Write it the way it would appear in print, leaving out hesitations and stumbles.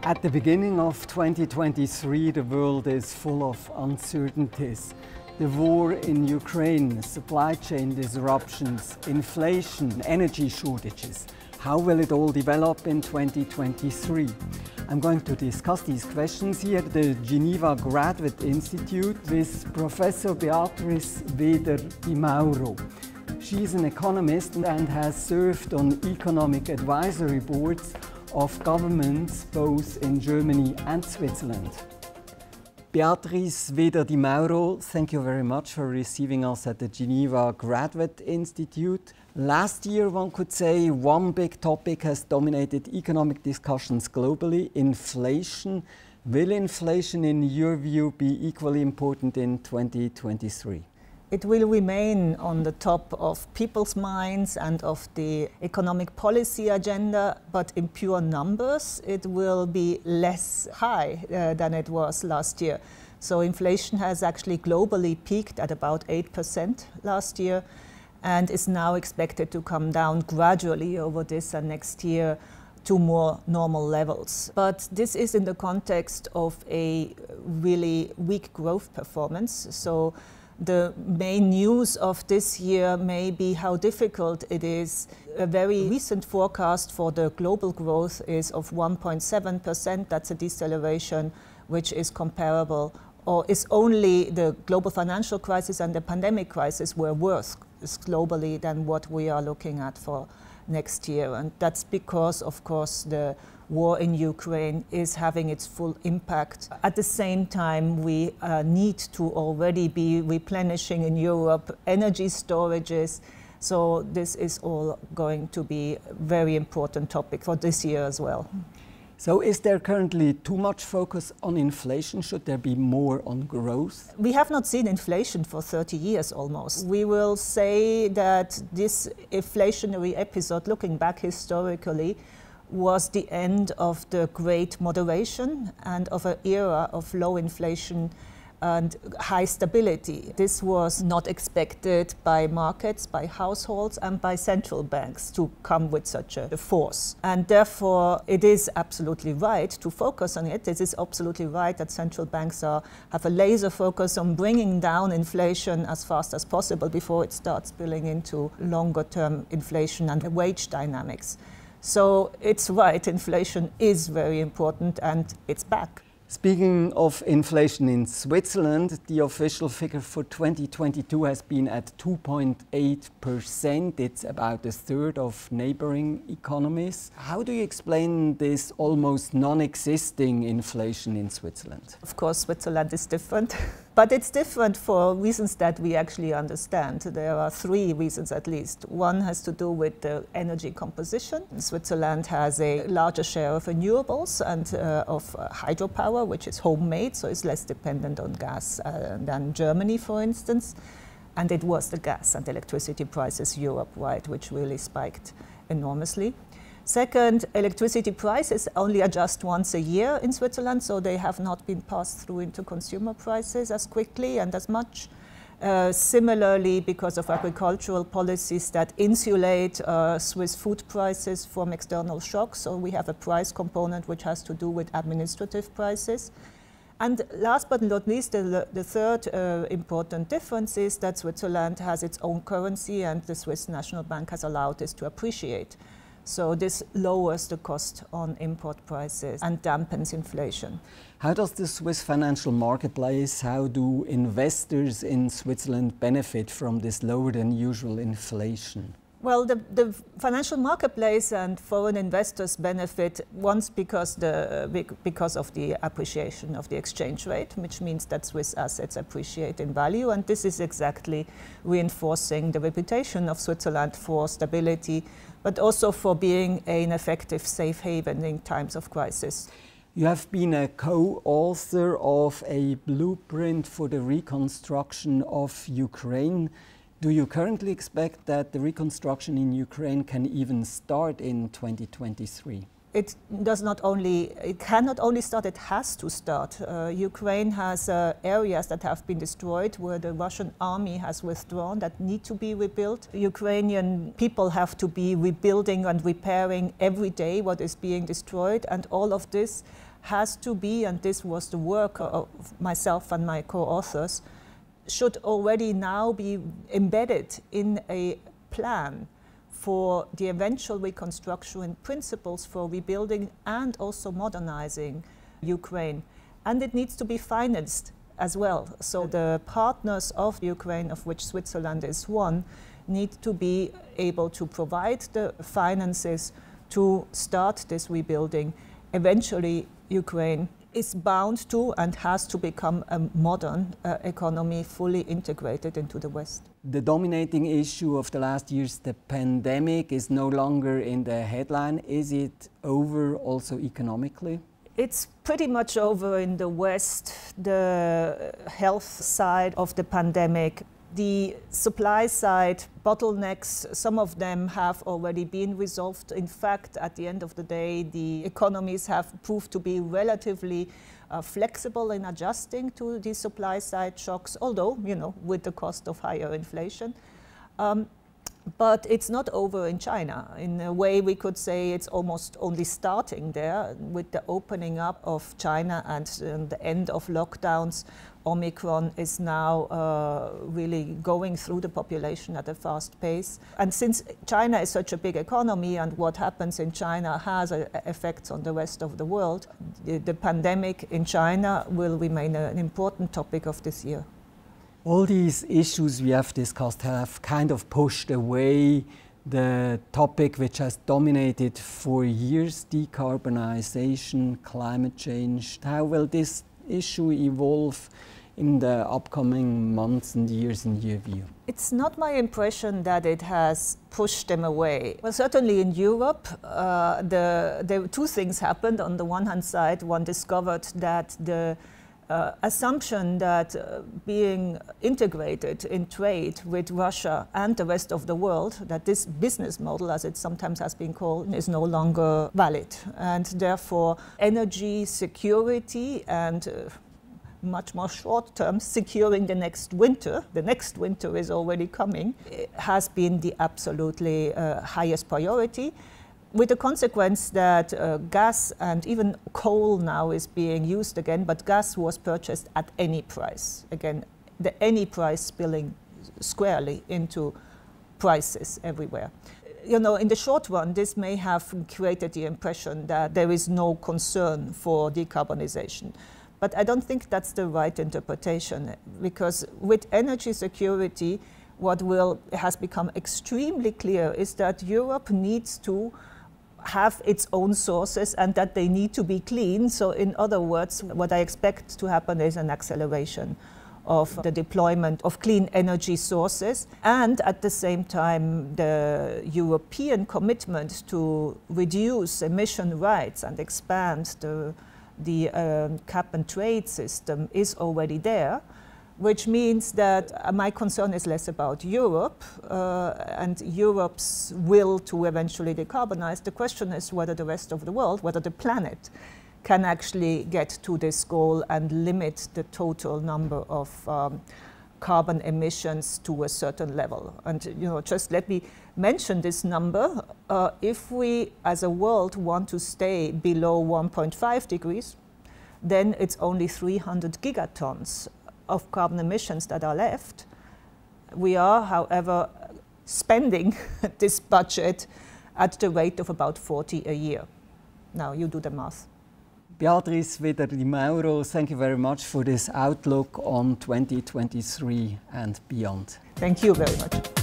At the beginning of 2023, the world is full of uncertainties. The war in Ukraine, supply chain disruptions, inflation, energy shortages. How will it all develop in 2023? I'm going to discuss these questions here at the Geneva Graduate Institute with Professor Beatrice Weder di Mauro. She is an economist and has served on economic advisory boards of governments both in Germany and Switzerland. Beatrice Weder di Mauro, thank you very much for receiving us at the Geneva Graduate Institute. Last year, one could say, one big topic has dominated economic discussions globally: inflation. Will inflation, in your view, be equally important in 2023? It will remain on the top of people's minds and of the economic policy agenda, but in pure numbers, it will be less high than it was last year. So inflation has actually globally peaked at about 8% last year and is now expected to come down gradually over this and next year to more normal levels. But this is in the context of a really weak growth performance. So the main news of this year may be how difficult it is. A very recent forecast for the global growth is of 1.7%. That's a deceleration which is comparable, or is only the global financial crisis and the pandemic crisis were worse globally than what we are looking at for next year. And that's because, of course, the war in Ukraine is having its full impact. At the same time, we need to already be replenishing in Europe energy storages. So this is all going to be a very important topic for this year as well. So is there currently too much focus on inflation? Should there be more on growth? We have not seen inflation for 30 years almost. We will say that this inflationary episode, looking back historically, was the end of the great moderation and of an era of low inflation and high stability. This was not expected by markets, by households, and by central banks to come with such a force. And therefore, it is absolutely right to focus on it. It is absolutely right that central banks have a laser focus on bringing down inflation as fast as possible before it starts spilling into longer-term inflation and wage dynamics. So it's right, inflation is very important and it's back. Speaking of inflation in Switzerland, the official figure for 2022 has been at 2.8%. It's about a third of neighboring economies. How do you explain this almost non-existing inflation in Switzerland? Of course, Switzerland is different, but it's different for reasons that we actually understand. There are three reasons at least. One has to do with the energy composition. Switzerland has a larger share of renewables and of hydropower, which is homemade, so it's less dependent on gas than Germany, for instance. And it was the gas and electricity prices Europe-wide which really spiked enormously. Second, electricity prices only adjust once a year in Switzerland, so they have not been passed through into consumer prices as quickly and as much. Similarly, because of agricultural policies that insulate Swiss food prices from external shocks, so we have a price component which has to do with administrative prices. And last but not least, the third important difference is that Switzerland has its own currency and the Swiss National Bank has allowed this to appreciate. So this lowers the cost on import prices and dampens inflation. How does the Swiss financial marketplace, how do investors in Switzerland benefit from this lower than usual inflation? Well, the financial marketplace and foreign investors benefit once because of the appreciation of the exchange rate, which means that Swiss assets appreciate in value, and this is exactly reinforcing the reputation of Switzerland for stability, but also for being an effective safe haven in times of crisis. You have been a co-author of a blueprint for the reconstruction of Ukraine. Do you currently expect that the reconstruction in Ukraine can even start in 2023? it cannot only start, it has to start. Ukraine has areas that have been destroyed where the Russian army has withdrawn that need to be rebuilt. Ukrainian people have to be rebuilding and repairing every day what is being destroyed, and all of this has to be, and this was the work of myself and my co-authors, should already now be embedded in a plan for the eventual reconstruction and principles for rebuilding and also modernizing Ukraine. And it needs to be financed as well. So the partners of Ukraine, of which Switzerland is one, need to be able to provide the finances to start this rebuilding. Eventually, Ukraine is bound to and has to become a modern economy fully integrated into the West. The dominating issue of the last years, the pandemic, is no longer in the headline. Is it over also economically? It's pretty much over in the West. The health side of the pandemic, the supply side bottlenecks, some of them have already been resolved. In fact, at the end of the day, the economies have proved to be relatively flexible in adjusting to the supply side shocks, although, with the cost of higher inflation. But it's not over in China. In a way, we could say it's almost only starting there with the opening up of China and the end of lockdowns. Omicron is now really going through the population at a fast pace. And since China is such a big economy and what happens in China has effects on the rest of the world, the pandemic in China will remain an important topic of this year. All these issues we have discussed have kind of pushed away the topic which has dominated for years, decarbonization, climate change. How will this issue evolve in the upcoming months and years in your view? It's not my impression that it has pushed them away. Well, certainly in Europe, the two things happened. On the one hand side, one discovered that the assumption that being integrated in trade with Russia and the rest of the world, that this business model, as it sometimes has been called, is no longer valid. And therefore, energy security and much more short-term, securing the next winter is already coming, has been the absolutely highest priority, with the consequence that gas and even coal now is being used again, but gas was purchased at any price. Again, the any price spilling squarely into prices everywhere. In the short run, this may have created the impression that there is no concern for decarbonization. But I don't think that's the right interpretation, because with energy security, what has become extremely clear is that Europe needs to have its own sources and that they need to be clean. So in other words, what I expect to happen is an acceleration of the deployment of clean energy sources, and at the same time the European commitment to reduce emission rights and expand the cap and trade system is already there, which means that my concern is less about Europe and Europe's will to eventually decarbonize. The question is whether the rest of the world, whether the planet, can actually get to this goal and limit the total number of carbon emissions to a certain level. And just let me mention this number. If we as a world want to stay below 1.5 degrees, then it's only 300 gigatons of carbon emissions that are left. We are, however, spending this budget at the rate of about 40 a year. Now you do the math. Beatrice Weder di Mauro, thank you very much for this outlook on 2023 and beyond. Thank you very much.